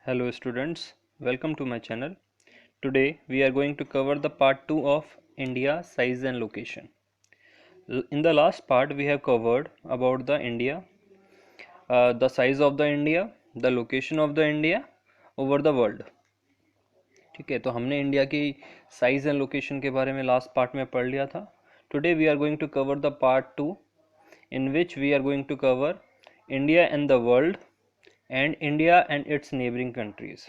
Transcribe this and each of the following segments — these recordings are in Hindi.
Hello students, welcome to my channel. Today we are going to cover the part 2 of India size and location. In the last part we have covered about the India, the size of the India, the location of the India over the world. ठीक है, तो हमने इंडिया की साइज एंड लोकेशन के बारे में लास्ट पार्ट में पढ़ लिया था. Today we are going to cover the part 2 in which we are going to cover India and the world and India and its neighboring countries.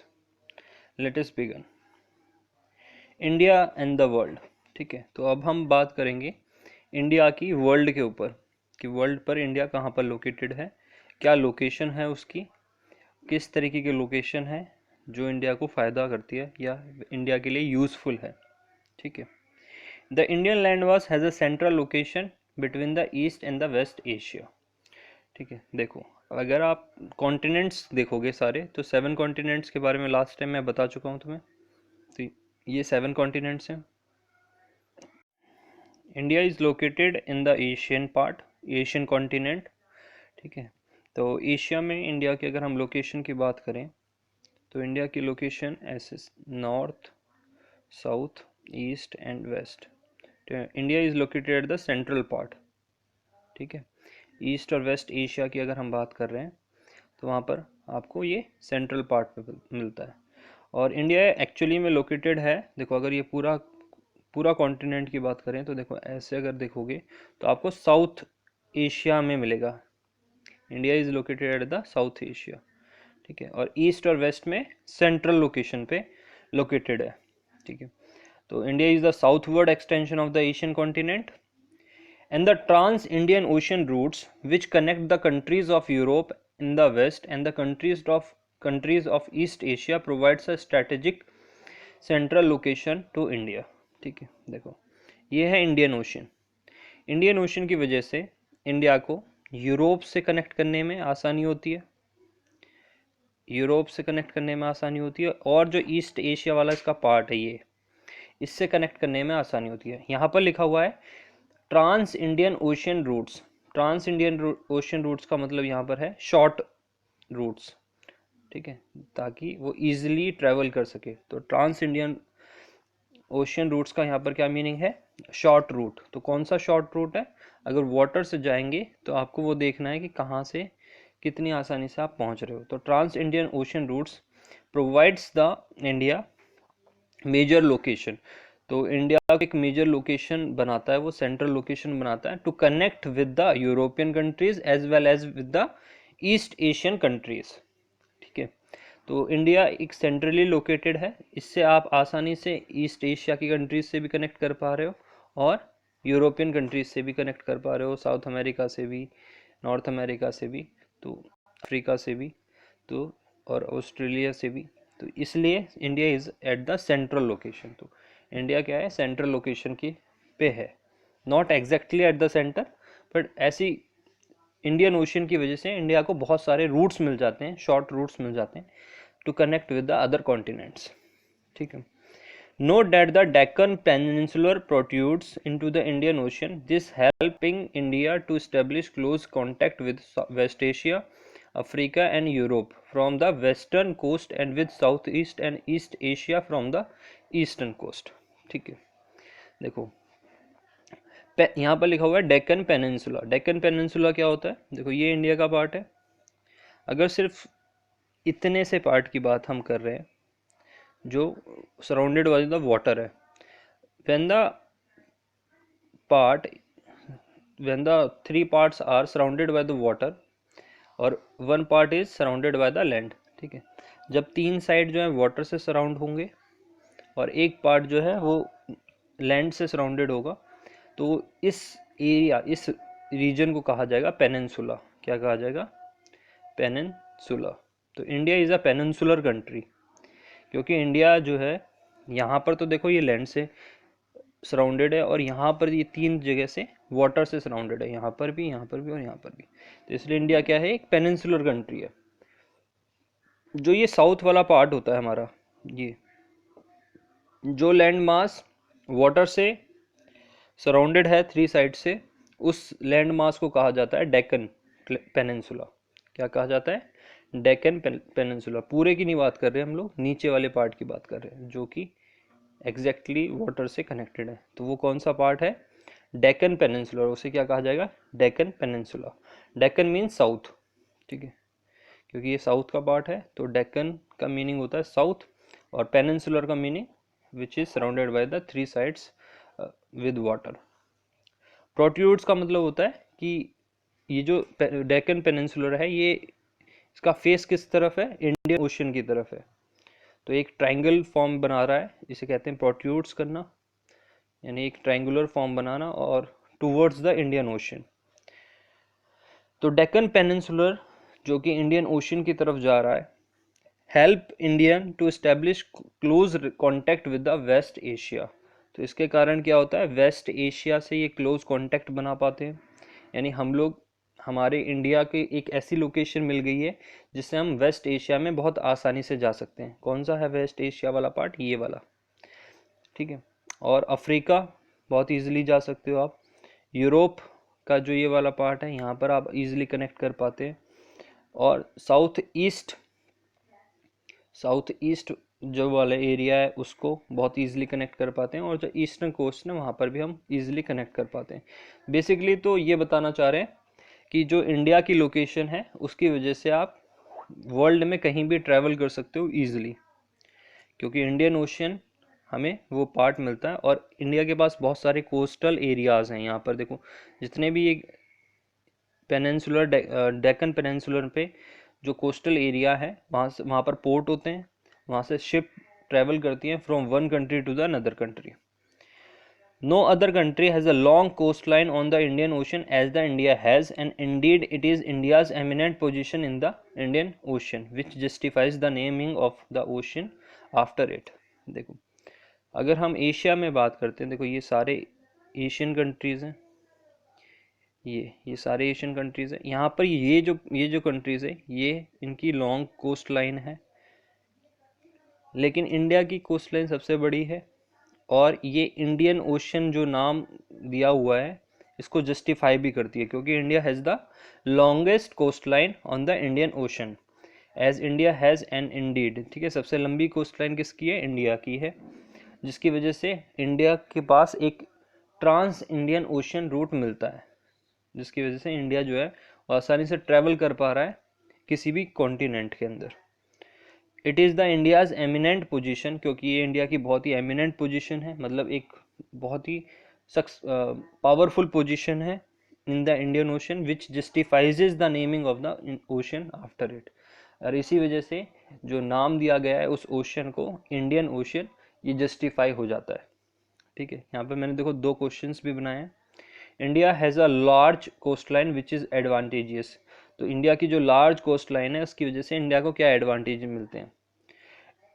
Let us begin. India and the world. ठीक है, तो अब हम बात करेंगे इंडिया की वर्ल्ड के ऊपर कि वर्ल्ड पर इंडिया कहाँ पर लोकेटेड है, क्या लोकेशन है उसकी, किस तरीके की लोकेशन है जो इंडिया को फ़ायदा करती है या इंडिया के लिए यूज़फुल है. ठीक है, the Indian land was has a central location between the east and the West Asia. ठीक है, देखो अगर आप कॉन्टिनेंट्स देखोगे सारे तो 7 कॉन्टिनेंट्स के बारे में लास्ट टाइम मैं बता चुका हूँ तुम्हें. तो ये 7 कॉन्टिनेंट्स हैं. India is located in the Asian part, Asian continent. ठीक है, तो एशिया में इंडिया की अगर हम लोकेशन की बात करें तो इंडिया की लोकेशन ऐसे north, south, east and west. India is located at the central part. ठीक है, ईस्ट और वेस्ट एशिया की अगर हम बात कर रहे हैं तो वहाँ पर आपको ये सेंट्रल पार्ट पे मिलता है. और इंडिया एक्चुअली में लोकेटेड है, देखो अगर ये पूरा कॉन्टिनेंट की बात करें तो देखो ऐसे अगर देखोगे तो आपको साउथ एशिया में मिलेगा. India is located at the south Asia. ठीक है, और ईस्ट और वेस्ट में सेंट्रल लोकेशन पे लोकेटेड है. ठीक है, तो India is the southward extension of the Asian continent and the trans-Indian ocean routes which connect the countries of Europe in the west and the countries of East Asia provides a strategic central location to India. ठीक है, देखो ये है इंडियन ओशन. इंडियन ओशन की वजह से इंडिया को यूरोप से कनेक्ट करने में आसानी होती है, यूरोप से कनेक्ट करने में आसानी होती है, और जो ईस्ट एशिया वाला इसका पार्ट है ये, इससे कनेक्ट करने में आसानी होती है. यहाँ पर लिखा हुआ है trans Indian Ocean routes. Trans Indian Ocean routes का मतलब यहाँ पर है शॉर्ट रूट्स. ठीक है, ताकि वो इजीली ट्रेवल कर सके. तो ट्रांस इंडियन ओशियन रूट्स का यहाँ पर क्या मीनिंग है, शॉर्ट रूट. तो कौन सा शॉर्ट रूट है, अगर वाटर से जाएंगे तो आपको वो देखना है कि कहाँ से कितनी आसानी से आप पहुँच रहे हो. तो trans Indian Ocean routes provides the India major location. तो इंडिया का एक मेजर लोकेशन बनाता है, वो सेंट्रल लोकेशन बनाता है to connect with the European countries as well as with the East Asian countries. ठीक है, तो इंडिया एक सेंट्रली लोकेटेड है, इससे आप आसानी से ईस्ट एशिया की कंट्रीज से भी कनेक्ट कर पा रहे हो और यूरोपियन कंट्रीज से भी कनेक्ट कर पा रहे हो, साउथ अमेरिका से भी, नॉर्थ अमेरिका से भी, तो अफ्रीका से भी, तो और ऑस्ट्रेलिया से भी. तो इसलिए India is eight the central location. तो इंडिया क्या है, सेंट्रल लोकेशन की पे है, not exactly at the centre, but ऐसी इंडियन ओशन की वजह से इंडिया को बहुत सारे रूट्स मिल जाते हैं, शॉर्ट रूट्स मिल जाते हैं to connect with the other continents. ठीक है, note that the Deccan peninsular protrudes into the Indian Ocean, this helping India to establish close contact with West Asia, Africa and Europe from the western coast and with southeast and east Asia from the eastern coast. ठीक है, देखो यहाँ पर लिखा हुआ है डेक्कन पेनिनसुला. डेक्कन पेनिनसुला क्या होता है, देखो ये इंडिया का पार्ट है. अगर सिर्फ इतने से पार्ट की बात हम कर रहे हैं जो सराउंडेड बाय द वाटर है, when the 3 parts are surrounded by the water और 1 part is surrounded by the land. ठीक है, जब 3 साइड जो है वाटर से सराउंड होंगे और एक पार्ट जो है वो लैंड से सराउंडेड होगा, तो इस एरिया, इस रीजन को कहा जाएगा पेनिनसुला. क्या कहा जाएगा, पेनिनसुला. तो India is a peninsular country, क्योंकि इंडिया जो है यहाँ पर तो देखो ये लैंड से सराउंडेड है और यहाँ पर ये 3 जगह से वाटर से सराउंडेड है, यहाँ पर भी, यहाँ पर भी और यहाँ पर भी. तो इसलिए इंडिया क्या है, एक पेनिनसुलर कंट्री है. जो ये साउथ वाला पार्ट होता है हमारा, ये जो लैंड मास वाटर से सराउंडेड है 3 साइड से, उस लैंड मास को कहा जाता है डेक्कन पेनिनसुला. क्या कहा जाता है, डेक्कन पेनिनसुला, पूरे की नहीं बात कर रहे हम लोग, नीचे वाले पार्ट की बात कर रहे हैं जो कि एग्जैक्टली वाटर से कनेक्टेड है। तो वो कौन सा पार्ट है? डेक्कन पेनिनसुला, उसे क्या कहा जाएगा? Deccan peninsula. Deccan means south, ठीक है, क्योंकि ये साउथ का पार्ट है तो डेक्कन का मीनिंग होता है साउथ, और पेनिनसुलर का meaning which is surrounded by the three sides with water. Protrudes का मतलब होता है कि ये जो डेक्कन पेनिनसुलर है ये, इसका फेस किस तरफ है? इंडियन ओशन की तरफ है। तो एक ट्रायंगल फॉर्म बना रहा है, इसे कहते हैं प्रोट्रूड्स करना, यानी एक ट्रायंगुलर फॉर्म बनाना और टुवर्ड्स द इंडियन ओशन। तो डेक्कन पेनिनसुलर जो कि इंडियन ओशन की तरफ जा रहा है, help Indian to establish close contact with the West Asia. तो इसके कारण क्या होता है? वेस्ट एशिया से ये क्लोज कॉन्टैक्ट बना पाते हैं, यानी हम लोग, हमारे इंडिया की एक ऐसी लोकेशन मिल गई है जिससे हम वेस्ट एशिया में बहुत आसानी से जा सकते हैं। कौन सा है वेस्ट एशिया वाला पार्ट? ये वाला, ठीक है। और अफ्रीका बहुत इजीली जा सकते हो आप। यूरोप का जो ये वाला पार्ट है, यहाँ पर आप इजीली कनेक्ट कर पाते हैं। और साउथ ईस्ट जो वाला एरिया है उसको बहुत इजीली कनेक्ट कर पाते हैं, और जो ईस्टर्न कोस्ट है वहाँ पर भी हम इजीली कनेक्ट कर पाते हैं। बेसिकली तो ये बताना चाह रहे हैं कि जो इंडिया की लोकेशन है उसकी वजह से आप वर्ल्ड में कहीं भी ट्रैवल कर सकते हो ईजिली, क्योंकि इंडियन ओशन हमें वो पार्ट मिलता है। और इंडिया के पास बहुत सारे कोस्टल एरियाज़ हैं। यहाँ पर देखो, जितने भी ये पेनिनसुलर डेक्कन पेनिनसुलर पे जो कोस्टल एरिया है, वहाँ पर पोर्ट होते हैं, वहाँ से शिप ट्रैवल करती हैं from one country to the another country. No other country has a long coastline on the Indian Ocean as the India has, and indeed it is India's eminent position in the Indian Ocean which justifies the naming of the ocean after it। देखो, अगर हम एशिया में बात करते हैं, देखो ये सारे एशियन कंट्रीज़ हैं, ये सारे एशियन कंट्रीज़ हैं। यहाँ पर ये जो कंट्रीज़ है ये इनकी लॉन्ग कोस्ट लाइन है, लेकिन इंडिया की कोस्ट लाइन सबसे बड़ी है, और ये इंडियन ओशन जो नाम दिया हुआ है इसको जस्टिफाई भी करती है, क्योंकि India has the longest coast line on the Indian Ocean as India has an indeed. ठीक है, सबसे लंबी कोस्ट लाइन किसकी है? इंडिया की है, जिसकी वजह से इंडिया के पास एक ट्रांस इंडियन ओशन रूट मिलता है, जिसकी वजह से इंडिया जो है वो आसानी से ट्रैवल कर पा रहा है किसी भी कॉन्टिनेंट के अंदर। It is the India's eminent position, क्योंकि ये इंडिया की बहुत ही एमिनेंट पोजीशन है, मतलब एक बहुत ही पावरफुल पोजीशन है in the Indian Ocean which justifies the naming of the ocean after it. और इसी वजह से जो नाम दिया गया है उस ओशन को, इंडियन ओशन, ये जस्टिफाई हो जाता है। ठीक है, यहाँ पे मैंने देखो दो क्वेश्चंस भी बनाए हैं। India has a large coast line which is advantageous. तो इंडिया की जो लार्ज कोस्ट लाइन है उसकी वजह से इंडिया को क्या एडवांटेज मिलते हैं?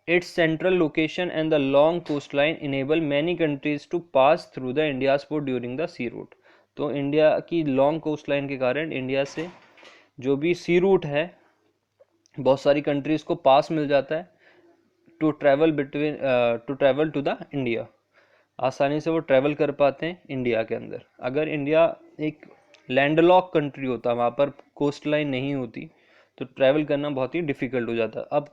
Its central location and the long coast line enable many countries to pass through the India's port during the sea route. तो इंडिया की लॉन्ग कोस्ट लाइन के कारण इंडिया से जो भी सी रूट है बहुत सारी कंट्रीज को पास मिल जाता है to travel to the India. आसानी से वो ट्रैवल कर पाते हैं इंडिया के अंदर। अगर इंडिया एक लैंडलॉक कंट्री होता, वहाँ पर कोस्ट लाइन नहीं होती, तो ट्रैवल करना बहुत ही डिफ़िकल्ट हो जाता। अब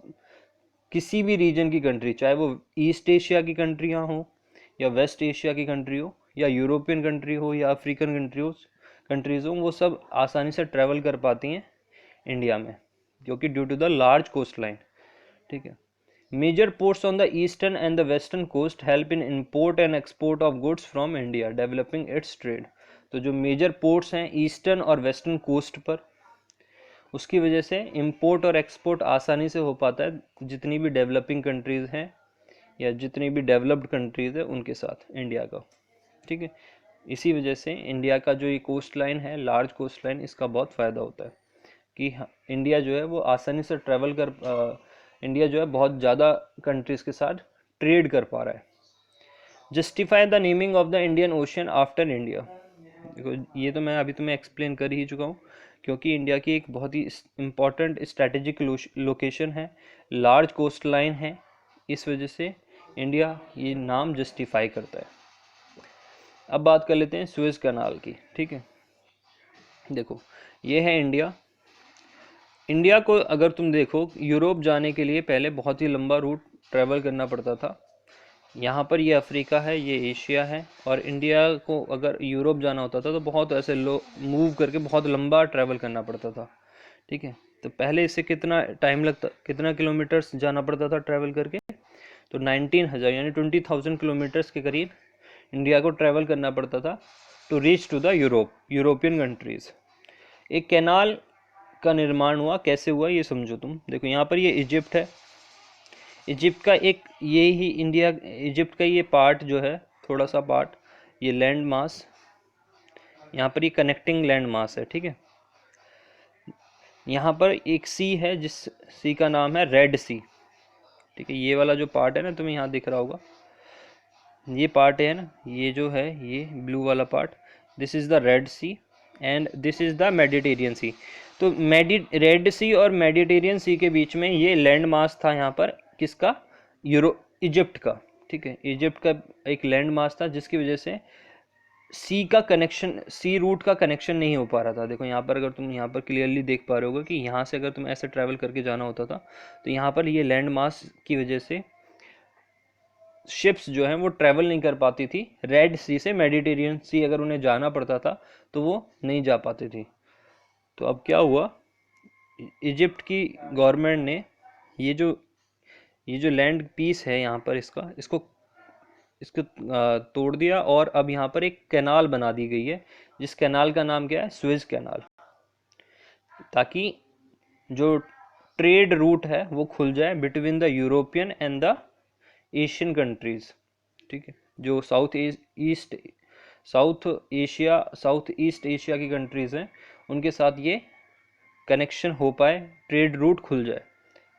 किसी भी रीजन की कंट्री, चाहे वो ईस्ट एशिया की कंट्रियाँ हो या वेस्ट एशिया की कंट्री हो या यूरोपियन कंट्री हो या अफ्रीकन कंट्रीज़ हो, वो सब आसानी से ट्रैवल कर पाती हैं इंडिया में, क्योंकि due to the large coast line. ठीक है, major ports on the eastern and the western coast help in import and export of goods from India developing its trade. तो जो मेजर पोर्ट्स हैं ईस्टर्न और वेस्टर्न कोस्ट पर, उसकी वजह से इंपोर्ट और एक्सपोर्ट आसानी से हो पाता है जितनी भी डेवलपिंग कंट्रीज़ हैं या जितनी भी डेवलप्ड कंट्रीज़ है उनके साथ इंडिया का। ठीक है, इसी वजह से इंडिया का जो ये कोस्ट लाइन है, लार्ज कोस्ट लाइन, इसका बहुत फ़ायदा होता है कि इंडिया जो है वो आसानी से इंडिया जो है बहुत ज़्यादा कंट्रीज़ के साथ ट्रेड कर पा रहा है। Justify the naming of the Indian ocean after India. देखो ये तो मैं अभी तुम्हें एक्सप्लेन कर ही चुका हूँ, क्योंकि इंडिया की एक बहुत ही इम्पॉर्टेंट स्ट्रेटेजिक लोकेशन है, लार्ज कोस्ट लाइन है, इस वजह से इंडिया ये नाम जस्टिफाई करता है। अब बात कर लेते हैं सुएज कनाल की। ठीक है, देखो ये है इंडिया। इंडिया को अगर तुम देखो, यूरोप जाने के लिए पहले बहुत ही लंबा रूट ट्रैवल करना पड़ता था। यहाँ पर ये अफ्रीका है, ये एशिया है, और इंडिया को अगर यूरोप जाना होता था तो बहुत ऐसे लो मूव करके बहुत लंबा ट्रैवल करना पड़ता था। ठीक है, तो पहले इससे कितना टाइम लगता, कितना किलोमीटर्स जाना पड़ता था ट्रैवल करके, तो 19,000 यानी 20,000 किलोमीटर्स के करीब इंडिया को ट्रैवल करना पड़ता था to reach to the European countries. एक कैनाल का निर्माण हुआ, कैसे हुआ ये समझो तुम। देखो यहाँ पर ये इजिप्ट है, इजिप्ट का एक ये ही इंडिया, इजिप्ट का ये पार्ट जो है, थोड़ा सा पार्ट, ये लैंड मास, यहाँ पर ये कनेक्टिंग लैंड मास है। ठीक है, यहाँ पर एक सी है, जिस सी का नाम है रेड सी। ठीक है, ये वाला जो पार्ट है ना, तुम्हें यहाँ दिख रहा होगा, ये पार्ट है ना, ये जो है ये ब्लू वाला part, this is the Red Sea and this is the Mediterranean Sea. तो रेड सी और मेडिटेरियन सी के बीच में ये लैंड मास था, यहाँ पर किसका, इजिप्ट का। ठीक है, इजिप्ट का एक लैंड मास था, जिसकी वजह से सी का कनेक्शन, सी रूट का कनेक्शन नहीं हो पा रहा था। देखो यहाँ पर, अगर तुम यहाँ पर क्लियरली देख पा रहे होगे कि यहाँ से अगर तुम ऐसे ट्रैवल करके जाना होता था, तो यहाँ पर ये लैंड मास की वजह से शिप्स जो हैं वो ट्रैवल नहीं कर पाती थी। रेड सी से मेडिटेरियन सी अगर उन्हें जाना पड़ता था तो वो नहीं जा पाती थी। तो अब क्या हुआ, इजिप्ट की गवर्नमेंट ने ये जो लैंड पीस है यहाँ पर, इसको तोड़ दिया, और अब यहाँ पर एक कैनाल बना दी गई है, जिस कैनाल का नाम क्या है, सुएज कैनाल, ताकि जो ट्रेड रूट है वो खुल जाए between the European and the Asian countries. ठीक है, जो साउथ ईस्ट एशिया की कंट्रीज हैं, उनके साथ ये कनेक्शन हो पाए, ट्रेड रूट खुल जाए।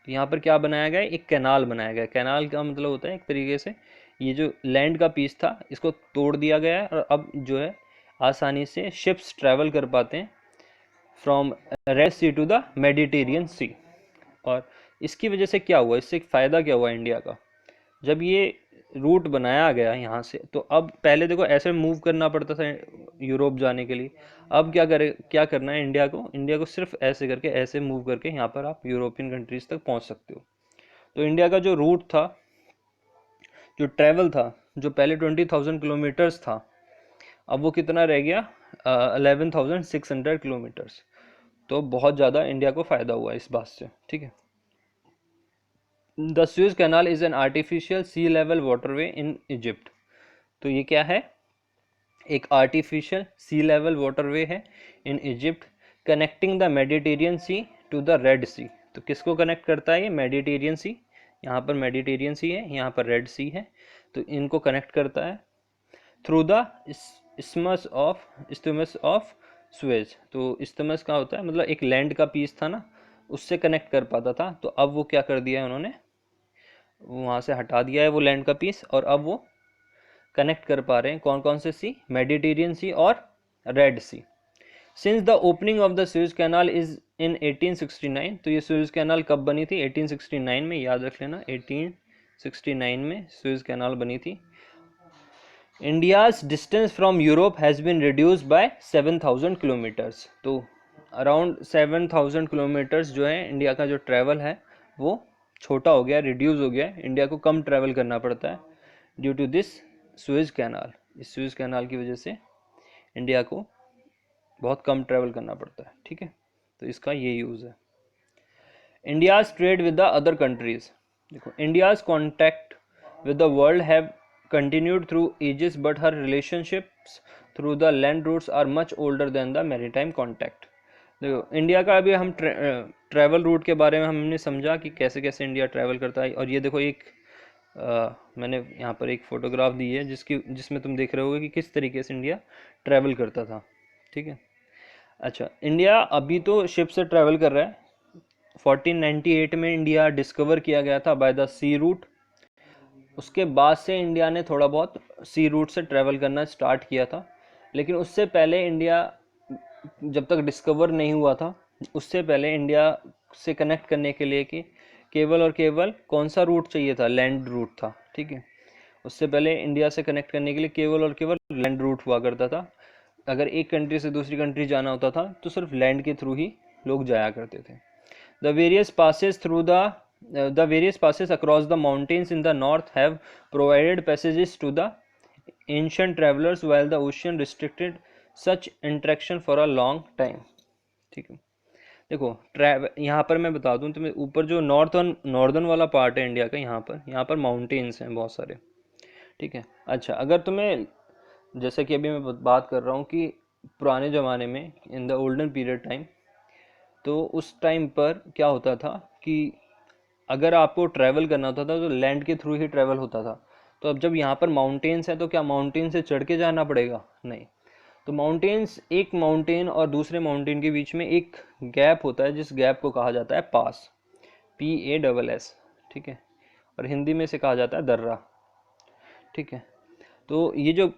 तो यहाँ पर क्या बनाया गया, एक कैनाल बनाया गया। कैनाल का मतलब होता है एक तरीके से, ये जो लैंड का पीस था इसको तोड़ दिया गया है, और अब जो है आसानी से शिप्स ट्रैवल कर पाते हैं from Red Sea to the Mediterranean Sea. और इसकी वजह से क्या हुआ, इससे फ़ायदा क्या हुआ इंडिया का, जब ये रूट बनाया गया यहाँ से, तो अब पहले देखो ऐसे मूव करना पड़ता था यूरोप जाने के लिए, अब क्या करना है इंडिया को सिर्फ ऐसे करके, ऐसे मूव करके यहाँ पर आप यूरोपियन कंट्रीज तक पहुँच सकते हो। तो इंडिया का जो रूट था, जो ट्रैवल था, जो पहले 20,000 किलोमीटर्स था, अब वो कितना रह गया, 11,600 किलोमीटर्स। तो बहुत ज़्यादा इंडिया को फ़ायदा हुआ इस बात से। ठीक है, the Suez Canal is an artificial sea level waterway in Egypt. तो ये क्या है, एक आर्टिफिशियल सी लेवल वाटरवे है in Egypt, connecting the Mediterranean Sea to the Red Sea. तो किसको कनेक्ट करता है ये, मेडिटेरियन सी, यहाँ पर मेडिटेरियन सी है, यहाँ पर रेड सी है, तो इनको कनेक्ट करता है through the isthmus of Suez. तो इस्थमस का होता है मतलब एक लैंड का पीस था ना, उससे कनेक्ट कर पाता था, तो अब वो क्या कर दिया है उन्होंने, वहाँ से हटा दिया है वो लैंड का पीस, और अब वो कनेक्ट कर पा रहे हैं कौन कौन से सी, मेडिटेरियन सी और Red Sea. Since the opening of the Suez Canal is in 1869। तो ये सुएज कैनाल कब बनी थी, 1869 में, याद रख लेना 1869 में सुएज कैनाल बनी थी। India's distance from Europe has been reduced by 7,000 kilometres. तो अराउंड 7,000 किलोमीटर्स जो है इंडिया का जो ट्रैवल है वो छोटा हो गया, रिड्यूस हो गया, इंडिया को कम ट्रैवल करना पड़ता है due to this Suez Canal. इस सुएज कैनाल की वजह से इंडिया को बहुत कम ट्रैवल करना पड़ता है। ठीक है, तो इसका ये यूज़ है। India's trade with the other countries. देखो, India's contact with the world have continued through ages, but her relationships through the land routes are much older than the maritime contact। देखो, इंडिया का अभी हम ट्रैवल रूट के बारे में हमने समझा कि कैसे कैसे इंडिया ट्रैवल करता है। और ये देखो मैंने यहाँ पर एक फ़ोटोग्राफ दी है जिसमें तुम देख रहे होगे कि किस तरीके से इंडिया ट्रैवल करता था। ठीक है, अच्छा, इंडिया अभी तो शिप से ट्रैवल कर रहा है। 1498 में इंडिया डिस्कवर किया गया था बाय द सी रूट। उसके बाद से इंडिया ने थोड़ा बहुत सी रूट से ट्रैवल करना स्टार्ट किया था, लेकिन उससे पहले इंडिया जब तक डिस्कवर नहीं हुआ था, उससे पहले इंडिया से कनेक्ट करने के लिए कि केवल और केवल कौन सा रूट चाहिए था, लैंड रूट था। ठीक है, उससे पहले इंडिया से कनेक्ट करने के लिए केवल और केवल लैंड रूट हुआ करता था। अगर एक कंट्री से दूसरी कंट्री जाना होता था तो सिर्फ लैंड के थ्रू ही लोग जाया करते थे। The various passes across the mountains in the north have provided passages to the ancient travelers while the ocean restricted such interaction for a long time. ठीक है, देखो यहाँ पर मैं बता दूं तुम्हें, ऊपर जो नॉर्दर्न वाला पार्ट है इंडिया का, यहाँ पर माउंटेन्स हैं बहुत सारे, ठीक है। अच्छा, अगर तुम्हें, जैसे कि अभी मैं बात कर रहा हूँ कि पुराने ज़माने में in the olden period time, तो उस टाइम पर क्या होता था कि अगर आपको ट्रैवल करना होता था तो लैंड के थ्रू ही ट्रैवल होता था। तो अब जब यहाँ पर माउंटेन्स है तो क्या माउंटेन से चढ़ के जाना पड़ेगा? नहीं। तो माउंटेन्स, एक माउंटेन और दूसरे माउंटेन के बीच में एक गैप होता है, जिस गैप को कहा जाता है पास, PASS, ठीक है, और हिंदी में से कहा जाता है दर्रा, ठीक है। तो ये जो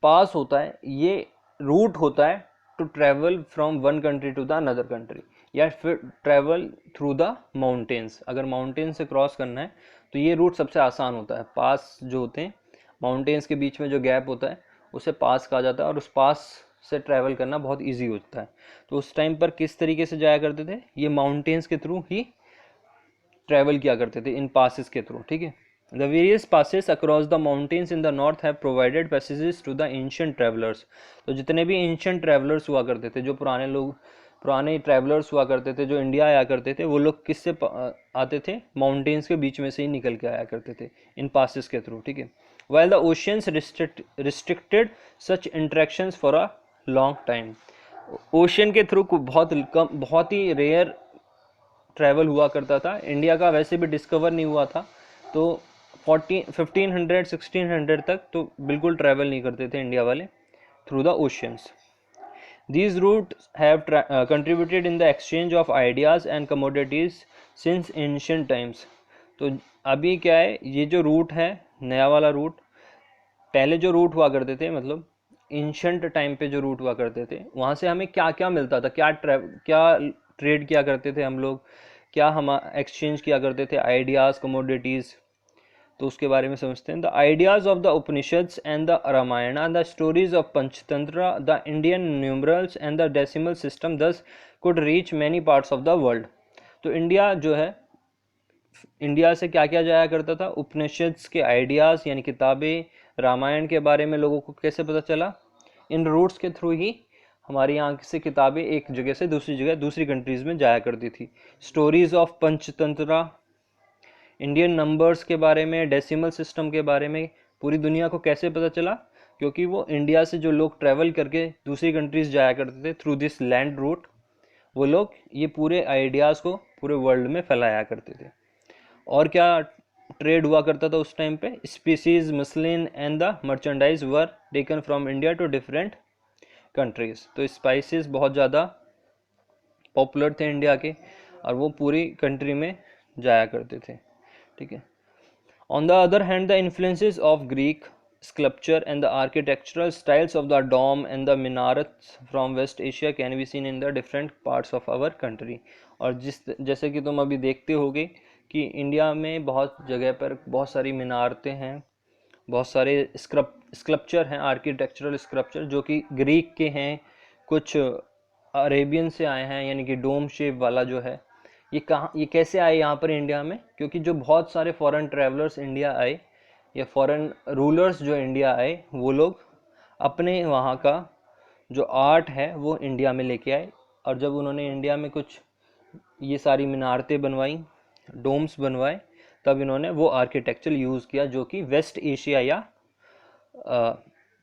पास होता है ये रूट होता है to travel from one country to the another country, या फिर ट्रैवल थ्रू द माउंटेन्स। अगर माउंटेन से क्रॉस करना है तो ये रूट सबसे आसान होता है। पास जो होते हैं, माउंटेन्स के बीच में जो गैप होता है उसे पास कहा जाता है, और उस पास से ट्रैवल करना बहुत इजी होता है। तो उस टाइम पर किस तरीके से जाया करते थे? ये माउंटेन्स के थ्रू ही ट्रैवल किया करते थे, इन पासिस के थ्रू, ठीक है। The various passes across the mountains in the north have provided passages to the ancient travelers. तो जितने भी ancient travelers हुआ करते थे, जो पुराने travelers हुआ करते थे, जो इंडिया आया करते थे, वो लोग किससे आते थे? माउंटेन्स के बीच में से ही निकल के आया करते थे इन passes के थ्रू, ठीक है। While the oceans restricted such interactions for a long time. Ocean के थ्रू बहुत ही रेयर ट्रैवल हुआ करता था। इंडिया का वैसे भी डिस्कवर नहीं हुआ था, तो 1500 1600 तक तो बिल्कुल ट्रैवल नहीं करते थे इंडिया वाले through the oceans. These routes have contributed in the exchange of ideas and commodities since ancient times. तो अभी क्या है, ये जो रूट है, नया वाला रूट, पहले जो रूट हुआ करते थे, मतलब एंशंट टाइम पे जो रूट हुआ करते थे, वहाँ से हमें क्या क्या मिलता था, क्या ट्रेड किया करते थे हम लोग, क्या हम एक्सचेंज किया करते थे, आइडियाज़, कमोडिटीज़। तो उसके बारे में समझते हैं। The ideas of the Upanishads and the Ramayana, the stories of Panchatantra, the Indian numerals and the decimal system thus could reach many parts of the world. तो इंडिया जो है, इंडिया से क्या क्या जाया करता था? उपनिषद्स के आइडियाज़ यानी किताबें, रामायण के बारे में लोगों को कैसे पता चला? इन रूट्स के थ्रू ही हमारे यहाँ से किताबें एक जगह से दूसरी जगह, दूसरी कंट्रीज़ में जाया करती थी। Stories of Panchatantra, Indian numbers के बारे में, डेसिमल सिस्टम के बारे में पूरी दुनिया को कैसे पता चला? क्योंकि वो इंडिया से जो लोग ट्रैवल करके दूसरी कंट्रीज़ जाया करते थे थ्रू दिस लैंड रूट, वो लोग ये पूरे आइडियाज़ को पूरे वर्ल्ड में फैलाया करते थे। और क्या ट्रेड हुआ करता था उस टाइम पे? Species, muslin and the merchandise were taken from India to different countries. तो स्पाइसेस बहुत ज़्यादा पॉपुलर थे इंडिया के, और वो पूरी कंट्री में जाया करते थे, ठीक है। On the other hand, the influences of Greek sculpture and the architectural styles of the dome and the minarets from west Asia can be seen in the different parts of our country. और जैसे कि तुम अभी देखते होगे कि इंडिया में बहुत जगह पर बहुत सारी मीनारतें हैं, बहुत सारे स्कल्पचर हैं, आर्किटेक्चरल स्कल्पचर जो कि ग्रीक के हैं, कुछ अरेबियन से आए हैं, यानी कि डोम शेप वाला जो है। ये कैसे आए यहाँ पर इंडिया में? क्योंकि जो बहुत सारे फॉरेन ट्रैवलर्स इंडिया आए, या फॉरेन रूलर्स जो इंडिया आए, वो लोग अपने वहाँ का जो आर्ट है वो इंडिया में लेके आए। और जब उन्होंने इंडिया में कुछ ये सारी मीनारतें बनवाई, डोम्स बनवाए, तब इन्होंने वो आर्किटेक्चर यूज़ किया जो कि वेस्ट एशिया या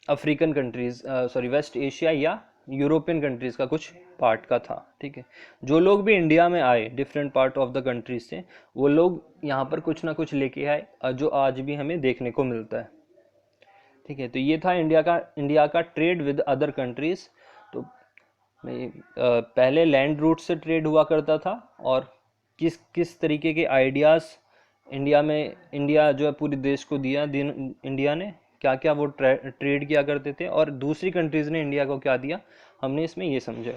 अफ्रीकन कंट्रीज़, वेस्ट एशिया या यूरोपियन कंट्रीज़ का कुछ पार्ट का था, ठीक है। जो लोग भी इंडिया में आए different part of the countries से, वो लोग यहाँ पर कुछ ना कुछ लेके आए, जो आज भी हमें देखने को मिलता है, ठीक है। तो ये था इंडिया का ट्रेड विद अदर कंट्रीज़। तो पहले लैंड रूट से ट्रेड हुआ करता था, और किस तरीके के आइडियाज़ इंडिया जो है पूरे देश को दिया, इंडिया ने क्या क्या वो ट्रेड किया करते थे, और दूसरी कंट्रीज़ ने इंडिया को क्या दिया, हमने इसमें ये समझा।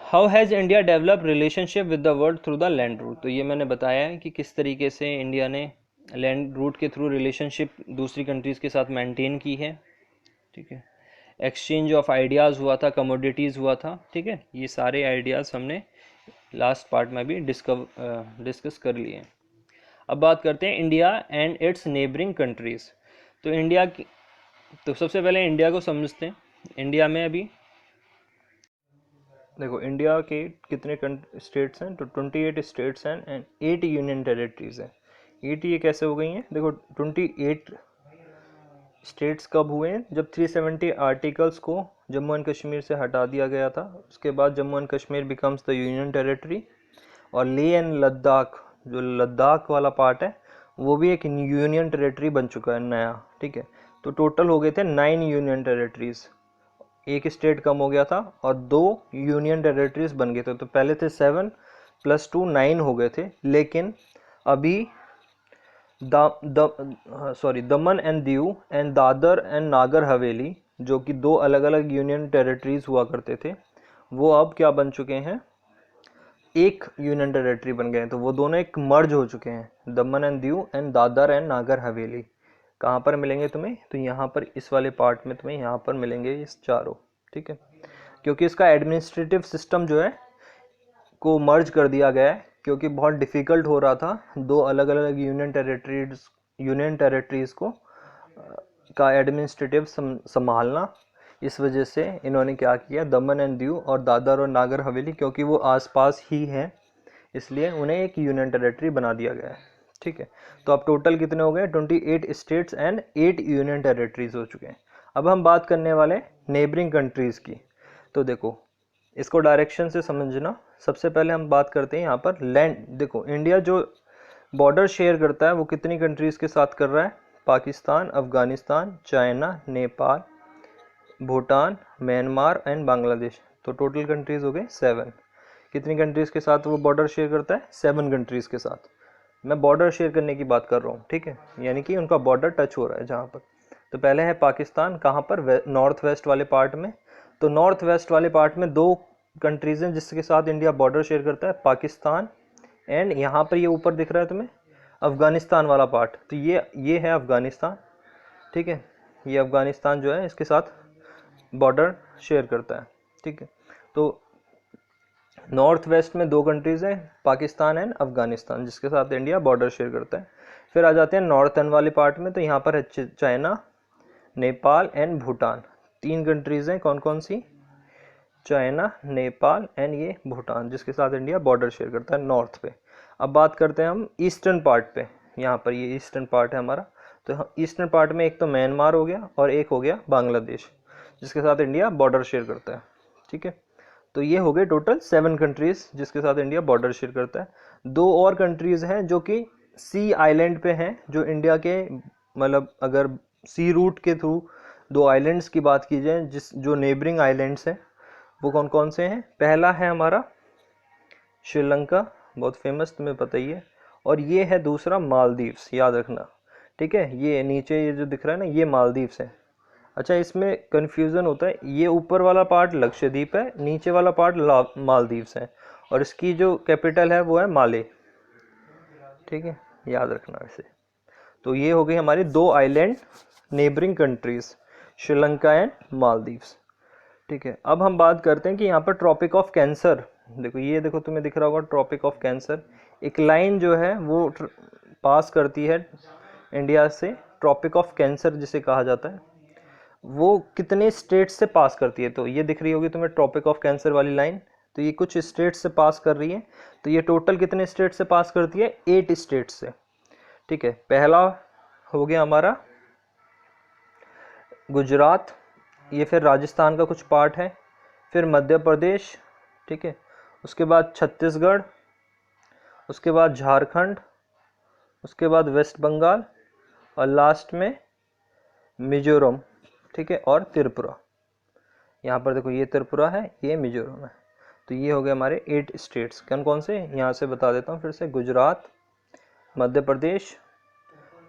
How has India develop relationship with the world through the land route. तो ये मैंने बताया है कि किस तरीके से इंडिया ने लैंड रूट के थ्रू रिलेशनशिप दूसरी कंट्रीज़ के साथ मेंटेन की है, ठीक है। एक्सचेंज ऑफ आइडियाज़ हुआ था, कमोडिटीज़ हुआ था, ठीक है। ये सारे आइडियाज़ हमने लास्ट पार्ट में भी डिस्कस कर लिए। अब बात करते हैं India and it's neighbouring countries. तो इंडिया की, तो सबसे पहले इंडिया को समझते हैं। इंडिया में अभी देखो इंडिया के कितने स्टेट्स हैं, तो 28 स्टेट्स हैं एंड 8 यूनियन टेरिटरीज हैं। 8 ये कैसे हो गई हैं, देखो 28 स्टेट्स कब हुए हैं, जब 370 आर्टिकल्स को जम्मू एंड कश्मीर से हटा दिया गया था। उसके बाद Jammu and Kashmir becomes the union territory, और लेह एंड लद्दाख, जो लद्दाख वाला पार्ट है वो भी एक यूनियन टेरिटरी बन चुका है नया। ठीक है, तो टोटल हो गए थे 9 यूनियन टेरिटरीज। एक स्टेट कम हो गया था और 2 यूनियन टेरिटरीज बन गए थे। तो पहले थे 7 + 2 9 हो गए थे, लेकिन अभी दमन and Diu and Dadar and Nagar Haveli, जो कि 2 अलग अलग यूनियन टेरिटरीज हुआ करते थे, वो अब क्या बन चुके हैं, एक यूनियन टेरिटरी बन गए हैं। तो वो दोनों एक मर्ज हो चुके हैं, दमन and Diu and Dadar and Nagar Haveli. कहाँ पर मिलेंगे तुम्हें, तो यहाँ पर इस वाले पार्ट में तुम्हें यहाँ पर मिलेंगे इस चारों। ठीक है, क्योंकि इसका एडमिनिस्ट्रेटिव सिस्टम जो है को मर्ज कर दिया गया है, क्योंकि बहुत डिफ़िकल्ट हो रहा था 2 अलग अलग यूनियन टेरिटरीज़ को का एडमिनिस्ट्रेटिव संभालना। इस वजह से इन्होंने क्या किया, दमन एंड दीव और दादर और नागर हवेली, क्योंकि वो आसपास ही हैं, इसलिए उन्हें एक यूनियन टेरिटरी बना दिया गया है। ठीक है, तो अब टोटल कितने हो गए, 28 स्टेट्स एंड 8 यूनियन टेरिटरीज हो चुके हैं। अब हम बात करने वाले नेबरिंग कंट्रीज़ की। तो देखो इसको डायरेक्शन से समझना। सबसे पहले हम बात करते हैं यहाँ पर लैंड। देखो इंडिया जो बॉर्डर शेयर करता है वो कितनी कंट्रीज़ के साथ कर रहा है, Pakistan, Afghanistan, China, Nepal, Bhutan, Myanmar and Bangladesh. तो टोटल कंट्रीज़ हो गए 7। कितनी कंट्रीज़ के साथ वो बॉर्डर शेयर करता है, 7 कंट्रीज़ के साथ। मैं बॉर्डर शेयर करने की बात कर रहा हूँ, ठीक है, यानी कि उनका बॉर्डर टच हो रहा है जहाँ पर। तो पहले है पाकिस्तान, कहाँ पर, नॉर्थ वेस्ट वाले पार्ट में। तो नॉर्थ वेस्ट वाले पार्ट में 2 कंट्रीज़ हैं जिसके साथ इंडिया बॉर्डर शेयर करता है, पाकिस्तान एंड यहाँ पर ये ऊपर दिख रहा है तुम्हें अफ़गानिस्तान वाला पार्ट। तो ये है अफ़गानिस्तान। ठीक है, ये अफ़गानिस्तान जो है इसके साथ बॉर्डर शेयर करता है। ठीक है, तो नॉर्थ वेस्ट में 2 कंट्रीज़ हैं, पाकिस्तान एंड अफगानिस्तान, जिसके साथ इंडिया बॉर्डर शेयर करता है। फिर आ जाते हैं नॉर्थन वाले पार्ट में। तो यहाँ पर है China, Nepal and Bhutan. 3 countries हैं, कौन कौन सी, चाइना, नेपाल एंड ये भूटान, जिसके साथ इंडिया बॉर्डर शेयर करता है नॉर्थ पे। अब बात करते हैं हम ईस्टर्न पार्ट पे। यहाँ पर ये ईस्टर्न पार्ट है हमारा। तो ईस्टर्न पार्ट में एक तो म्यांमार हो गया और एक हो गया बांग्लादेश, जिसके साथ इंडिया बॉर्डर शेयर करता है। ठीक है, तो ये हो गए टोटल 7 कंट्रीज़ जिसके साथ इंडिया बॉर्डर शेयर करता है। 2 और कंट्रीज़ हैं जो कि सी आइलैंड पे हैं, जो इंडिया के, मतलब अगर सी रूट के थ्रू 2 आइलैंड्स की बात की जाए, जो नेबरिंग आइलैंड्स हैं, वो कौन कौन से हैं। पहला है हमारा श्रीलंका, बहुत फेमस, तुम्हें पता ही है। और ये है दूसरा मालदीव्स, याद रखना। ठीक है, ये नीचे ये जो दिख रहा है ना, ये मालदीव्स है। अच्छा, इसमें कन्फ्यूज़न होता है, ये ऊपर वाला पार्ट लक्षद्वीप है, नीचे वाला पार्ट मालदीव्स है, और इसकी जो कैपिटल है वो है माले। ठीक है, याद रखना इसे। तो ये हो गई हमारी 2 island neighbouring countries, Sri Lanka and Maldives. ठीक है, अब हम बात करते हैं कि यहाँ पर ट्रॉपिक ऑफ कैंसर, देखो ये देखो तुम्हें दिख रहा होगा ट्रॉपिक ऑफ कैंसर, एक लाइन जो है वो पास करती है इंडिया से। ट्रॉपिक ऑफ कैंसर जिसे कहा जाता है, वो कितने स्टेट से पास करती है, तो ये दिख रही होगी तुम्हें ट्रॉपिक ऑफ कैंसर वाली लाइन। तो ये कुछ स्टेट से पास कर रही है। तो ये टोटल कितने स्टेट से पास करती है, 8 स्टेट से। ठीक है, पहला हो गया हमारा गुजरात, ये फिर राजस्थान का कुछ पार्ट है, फिर मध्य प्रदेश, ठीक है, उसके बाद छत्तीसगढ़, उसके बाद झारखंड, उसके बाद वेस्ट बंगाल, और लास्ट में मिजोरम। ठीक है, और त्रिपुरा। यहाँ पर देखो ये त्रिपुरा है, ये मिजोरम है। तो ये हो गए हमारे 8 स्टेट्स। कौन कौन से, यहाँ से बता देता हूँ फिर से। गुजरात, मध्य प्रदेश,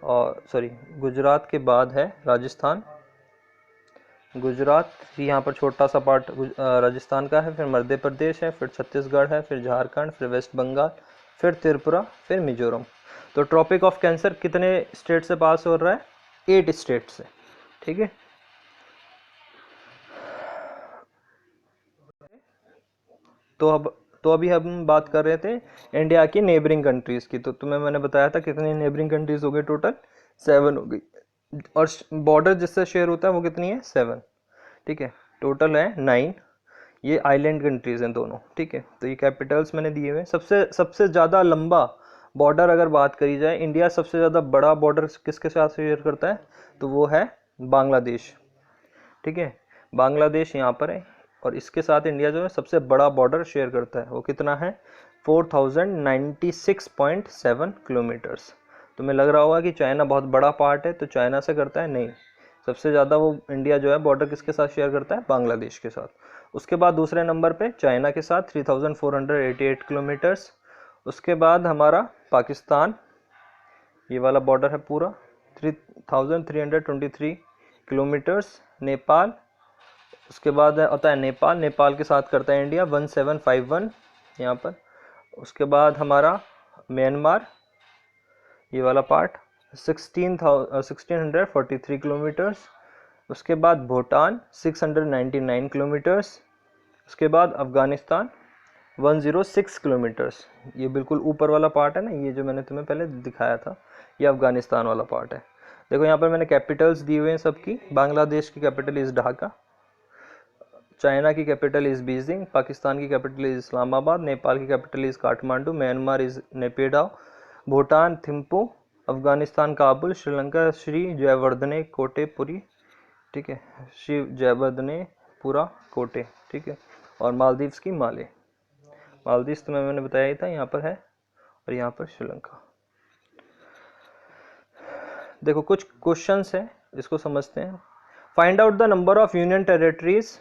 और गुजरात के बाद है राजस्थान। गुजरात यहाँ पर छोटा सा पार्ट राजस्थान का है, फिर मध्य प्रदेश है, फिर छत्तीसगढ़ है, फिर झारखंड, फिर वेस्ट बंगाल, फिर त्रिपुरा, फिर मिजोरम। तो ट्रॉपिक ऑफ कैंसर कितने स्टेट से पास हो रहा है, 8 स्टेट से। ठीक है, तो अब तो अभी हम बात कर रहे थे इंडिया की नेबरिंग कंट्रीज़ की, तो तुम्हें मैंने बताया था कितनी नेबरिंग कंट्रीज़ हो गई, टोटल 7 हो गई, और बॉर्डर जिससे शेयर होता है वो कितनी है, 7, ठीक है, टोटल है 9। ये आइलैंड कंट्रीज हैं दोनों, ठीक है। तो ये कैपिटल्स मैंने दिए हुए। सबसे सबसे ज़्यादा लंबा बॉर्डर अगर बात करी जाए, इंडिया सबसे ज़्यादा बड़ा बॉर्डर किसके साथ शेयर करता है, तो वो है बांग्लादेश, ठीक है। बांग्लादेश यहाँ पर है, और इसके साथ इंडिया जो है सबसे बड़ा बॉर्डर शेयर करता है, वो कितना है, 4096.7 किलोमीटर्स। तुम्हें लग रहा होगा कि चाइना बहुत बड़ा पार्ट है तो चाइना से करता है, नहीं, सबसे ज़्यादा वो इंडिया जो है बॉर्डर किसके साथ शेयर करता है, बांग्लादेश के साथ। उसके बाद दूसरे नंबर पे चाइना के साथ 3488 किलोमीटर्स। उसके बाद हमारा पाकिस्तान, ये वाला बॉर्डर है पूरा 3323 किलोमीटर्स। नेपाल, उसके बाद होता है नेपाल, नेपाल के साथ करता है इंडिया 1751 यहाँ पर। उसके बाद हमारा म्यांमार, ये वाला पार्ट 1643 किलोमीटर्स। उसके बाद भूटान 699 किलोमीटर्स। उसके बाद अफ़गानिस्तान 106 किलोमीटर्स। ये बिल्कुल ऊपर वाला पार्ट है ना, ये जो मैंने तुम्हें पहले दिखाया था, ये अफ़गानिस्तान वाला पार्ट है। देखो यहाँ पर मैंने कैपिटल्स दिए हुए हैं सबकी। बांग्लादेश की कैपिटल इज़ ढाका, चाइना की कैपिटल इज़ बीजिंग, पाकिस्तान की कैपिटल इज़ इस्लामाबाद, नेपाल की capital is Kathmandu, Myanmar is Naypyidaw, Bhutan Thimphu, Afghanistan Kabul, Sri Lanka Sri Jayawardene Kotepuri, ठीक है, श्री जयवर्धने पूरा कोटे, ठीक है, और मालदीव्स की माले। मालदीव्स तो मैंने बताया ही था, यहाँ पर है, और यहाँ पर श्रीलंका। देखो कुछ क्वेश्चंस हैं, इसको समझते हैं। Find out the number of union territories,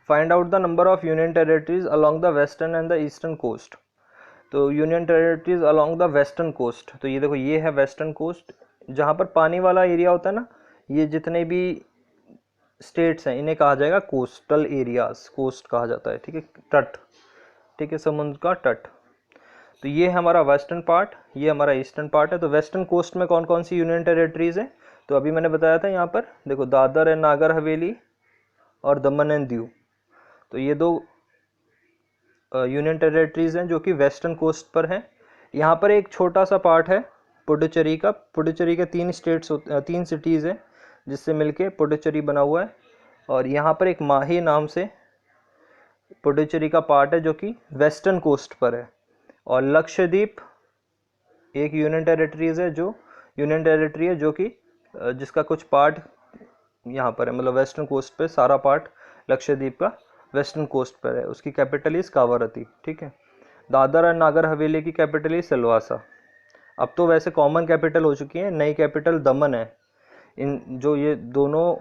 find out the number of union territories along the western and the eastern coast. तो union territories along the western coast, तो ये देखो ये है वेस्टर्न कोस्ट, जहाँ पर पानी वाला एरिया होता है ना, ये जितने भी स्टेट्स हैं इन्हें कहा जाएगा कोस्टल एरियाज, कोस्ट कहा जाता है, ठीक है, तट, ठीक है, समुद्र का तट। तो ये है हमारा वेस्टर्न पार्ट, ये हमारा ईस्टर्न पार्ट है। तो वेस्टर्न कोस्ट में कौन कौन सी यूनियन टेरिटरीज हैं, तो अभी मैंने बताया था यहाँ पर देखो, दादर एंड नागर हवेली और दमन एंड दीव, तो ये दो यूनियन टेरिटरीज हैं जो कि वेस्टर्न कोस्ट पर हैं। यहाँ पर एक छोटा सा पार्ट है पुडुचेरी का, पुडुचेरी के 3 स्टेट्स, 3 सिटीज़ हैं जिससे मिलके पुडुचेरी बना हुआ है। और यहाँ पर एक माही नाम से पुडुचेरी का पार्ट है जो कि वेस्टर्न कोस्ट पर है। और लक्षद्वीप एक यूनियन टेरिटरीज है, जो यूनियन टेरिटरी है जो कि जिसका कुछ पार्ट यहाँ पर है, मतलब वेस्टर्न कोस्ट पे सारा पार्ट लक्षद्वीप का वेस्टर्न कोस्ट पर है। उसकी कैपिटल इज़ कावारती, ठीक है। दादर और नागर हवेली की कैपिटल इज़ सिलवासा। अब तो वैसे कॉमन कैपिटल हो चुकी है, नई कैपिटल दमन है। इन जो ये दोनों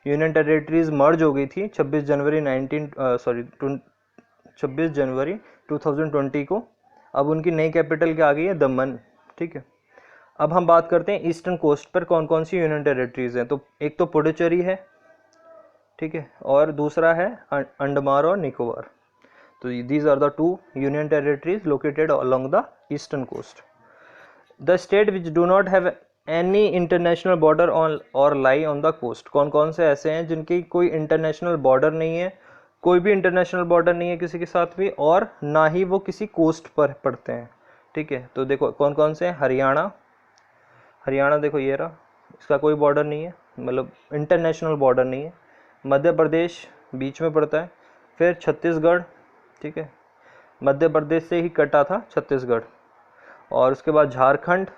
यूनियन टेरिटरीज मर्ज हो गई थी 26 जनवरी 2020 को, अब उनकी नई कैपिटल क्या आ गई है, दमन, ठीक है। अब हम बात करते हैं ईस्टर्न कोस्ट पर कौन कौन सी यूनियन टेरिटरीज हैं। तो एक तो पुडुचेरी है, ठीक है, और दूसरा है अंडमान और निकोबार। तो these are the 2 union territories located along the eastern coast. The state which do not have any international border on or lie on the coast, कौन कौन से ऐसे हैं जिनकी कोई इंटरनेशनल बॉर्डर नहीं है, कोई भी इंटरनेशनल बॉर्डर नहीं है किसी के साथ भी, और ना ही वो किसी कोस्ट पर पड़ते हैं, ठीक है। तो देखो कौन कौन से हैं, हरियाणा, हरियाणा देखो ये रहा, इसका कोई बॉर्डर नहीं है, मतलब इंटरनेशनल बॉर्डर नहीं है। मध्य प्रदेश बीच में पड़ता है, फिर छत्तीसगढ़, ठीक है, मध्य प्रदेश से ही कटा था छत्तीसगढ़, और उसके बाद झारखंड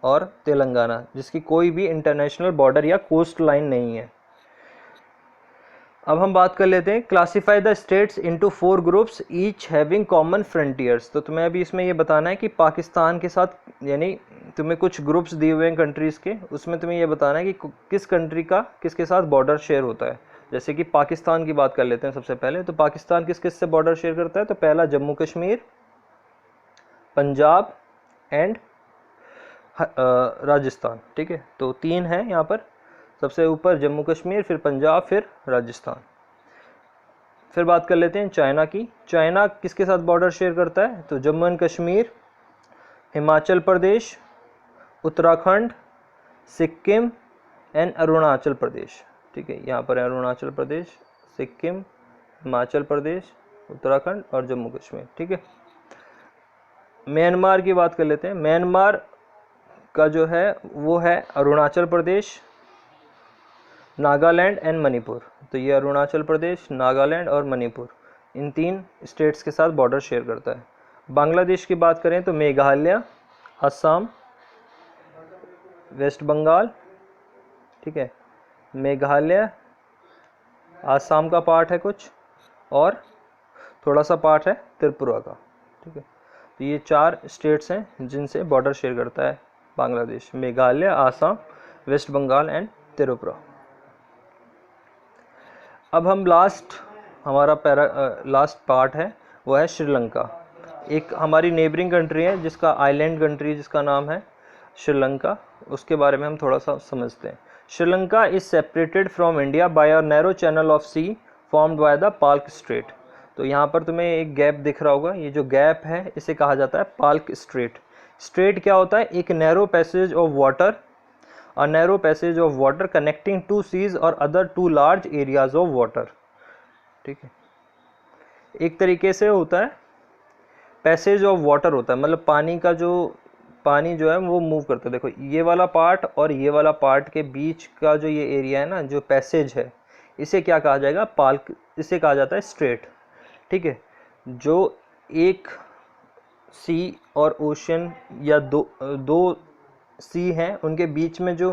और तेलंगाना, जिसकी कोई भी इंटरनेशनल बॉर्डर या कोस्ट लाइन नहीं है। अब हम बात कर लेते हैं classify the states into 4 groups each having common frontiers. तो तुम्हें अभी इसमें ये बताना है कि पाकिस्तान के साथ, यानी तुम्हें कुछ ग्रुप्स दिए हुए हैं कंट्रीज़ के, उसमें तुम्हें ये बताना है कि किस कंट्री का किसके साथ बॉर्डर शेयर होता है। जैसे कि पाकिस्तान की बात कर लेते हैं सबसे पहले। तो पाकिस्तान किस किस से बॉर्डर शेयर करता है, तो पहला जम्मू कश्मीर, पंजाब एंड राजस्थान, ठीक है। तो 3 है यहाँ पर, सबसे ऊपर जम्मू कश्मीर, फिर पंजाब, फिर राजस्थान। फिर बात कर लेते हैं चाइना की। चाइना किसके साथ बॉर्डर शेयर करता है, तो जम्मू एंड कश्मीर, हिमाचल प्रदेश, उत्तराखंड, सिक्किम एंड अरुणाचल प्रदेश, ठीक है। यहाँ पर है अरुणाचल प्रदेश, सिक्किम, हिमाचल प्रदेश उत्तराखंड और जम्मू कश्मीर, ठीक है। म्यांमार की बात कर लेते हैं। म्यांमार का जो है वो है अरुणाचल प्रदेश, नागालैंड एंड मणिपुर। तो ये अरुणाचल प्रदेश, नागालैंड और मणिपुर, इन 3 स्टेट्स के साथ बॉर्डर शेयर करता है। बांग्लादेश की बात करें तो मेघालय, असम, वेस्ट बंगाल, ठीक है, मेघालय, आसाम का पार्ट है कुछ, और थोड़ा सा पार्ट है त्रिपुरा का, ठीक है। तो ये 4 स्टेट्स हैं जिनसे बॉर्डर शेयर करता है बांग्लादेश, मेघालय, आसाम, वेस्ट बंगाल एंड त्रिपुरा। अब हम हमारा लास्ट पार्ट है वो है श्रीलंका। एक हमारी नेबरिंग कंट्री है जिसका आइलैंड कंट्री जिसका नाम है श्रीलंका, उसके बारे में हम थोड़ा सा समझते हैं। Sri Lanka is separated from India by a narrow channel of sea formed by the Palk Strait. तो यहाँ पर तुम्हें एक गैप दिख रहा होगा, ये जो गैप है इसे कहा जाता है पाल्क स्ट्रेट। स्ट्रेट क्या होता है? एक narrow passage of water, a narrow passage of water connecting 2 seas or other 2 large areas of water, ठीक है। एक तरीके से होता है पैसेज ऑफ वाटर होता है, मतलब पानी जो है वो मूव करता है। देखो ये वाला पार्ट और ये वाला पार्ट के बीच का जो ये एरिया है ना, जो पैसेज है, इसे क्या कहा जाएगा? पाल्क, इसे कहा जाता है स्ट्रेट, ठीक है। जो एक सी और ओशन या दो सी हैं, उनके बीच में जो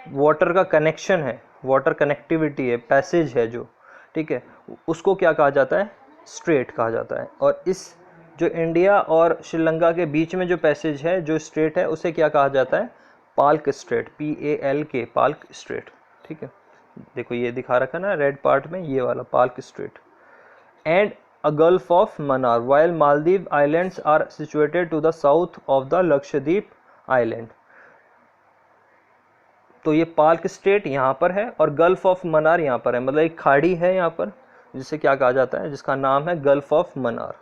वाटर का कनेक्शन है, वाटर कनेक्टिविटी है, पैसेज है जो, ठीक है, उसको क्या कहा जाता है? स्ट्रेट कहा जाता है। और इस जो इंडिया और श्रीलंका के बीच में जो पैसेज है, जो स्ट्रेट है, उसे क्या कहा जाता है? Palk straight, PALK, Palk straight, ठीक है। देखो ये दिखा रखा ना रेड पार्ट में, ये वाला Palk straight. And a Gulf of Mannar, while Maldive Islands are situated to the south of the Lakshadweep Island। तो ये पाल्क स्ट्रेट यहाँ पर है और गल्फ ऑफ मनार यहाँ पर है, मतलब एक खाड़ी है यहाँ पर जिसे क्या कहा जाता है, जिसका नाम है गल्फ ऑफ मनार,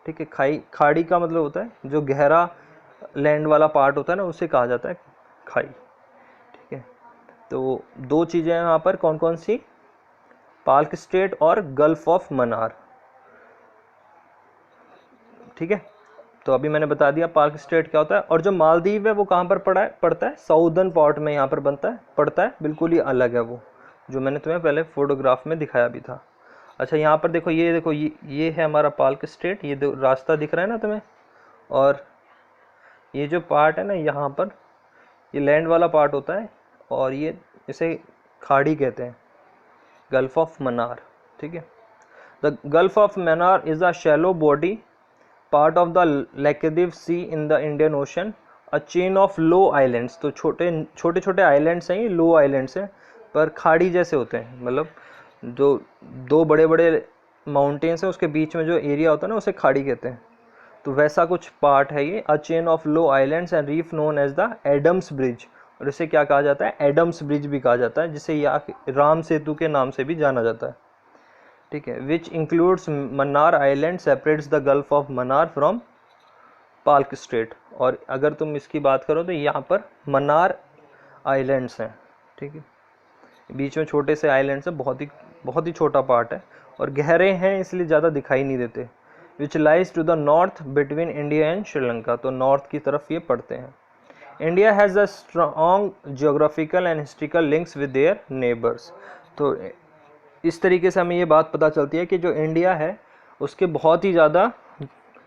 ठीक है। खाड़ी का मतलब होता है जो गहरा लैंड वाला पार्ट होता है ना, उसे कहा जाता है खाई, ठीक है। तो 2 चीज़ें हैं यहाँ पर, कौन कौन सी? पाल्क स्ट्रेट और गल्फ ऑफ मनार, ठीक है। तो अभी मैंने बता दिया पाल्क स्ट्रेट क्या होता है। और जो मालदीव है वो कहाँ पर पड़ता है? साउदर्न पार्ट में यहाँ पर पड़ता है, बिल्कुल ही अलग है वो, जो मैंने तुम्हें पहले फोटोग्राफ में दिखाया भी था। अच्छा यहाँ पर देखो, ये है हमारा पाल्क स्ट्रेट, ये रास्ता दिख रहा है ना तुम्हें, और ये जो पार्ट है ना यहाँ पर, ये लैंड वाला पार्ट होता है, और ये इसे खाड़ी कहते हैं, गल्फ ऑफ मनार, ठीक है। The gulf of Mannar is a shallow body part of the Laccadive sea in the Indian ocean, a chain of low islands. तो छोटे छोटे आइलैंड्स हैं, ये लो आइलैंड्स हैं, पर खाड़ी जैसे होते हैं, मतलब जो 2 बड़े बड़े माउंटेन्स हैं उसके बीच में जो एरिया होता है ना, उसे खाड़ी कहते हैं। तो वैसा कुछ पार्ट है ये, a chain of low islands and reef known as the Adam's Bridge, और इसे क्या कहा जाता है? एडम्स ब्रिज भी कहा जाता है, जिसे या राम सेतु के नाम से भी जाना जाता है, ठीक है। Which includes Mannar island, separates the gulf of Mannar from Palk straight. और अगर तुम इसकी बात करो तो यहाँ पर मन्नार आइलैंड्स हैं, ठीक है, बीच में छोटे से आइलैंड्स हैं, बहुत ही छोटा पार्ट है और गहरे हैं, इसलिए ज़्यादा दिखाई नहीं देते। Which lies to the north between India and Sri Lanka, तो नॉर्थ की तरफ ये पड़ते हैं। India has a strong geographical and historical links with their neighbours. तो इस तरीके से हमें ये बात पता चलती है कि जो इंडिया है उसके बहुत ही ज़्यादा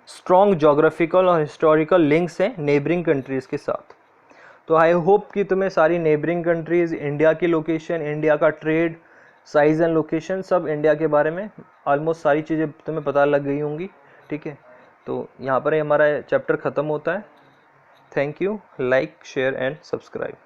स्ट्रॉन्ग जोग्राफिकल और हिस्टोरिकल लिंक्स हैं नेबरिंग कंट्रीज़ के साथ। तो आई होप कि तुम्हें सारी नेबरिंग कंट्रीज़, इंडिया की लोकेशन, इंडिया का ट्रेड, साइज़ एंड लोकेशन, सब इंडिया के बारे में ऑलमोस्ट सारी चीज़ें तुम्हें पता लग गई होंगी, ठीक है। तो यहाँ पर हमारा चैप्टर ख़त्म होता है। Thank you, like, share and subscribe.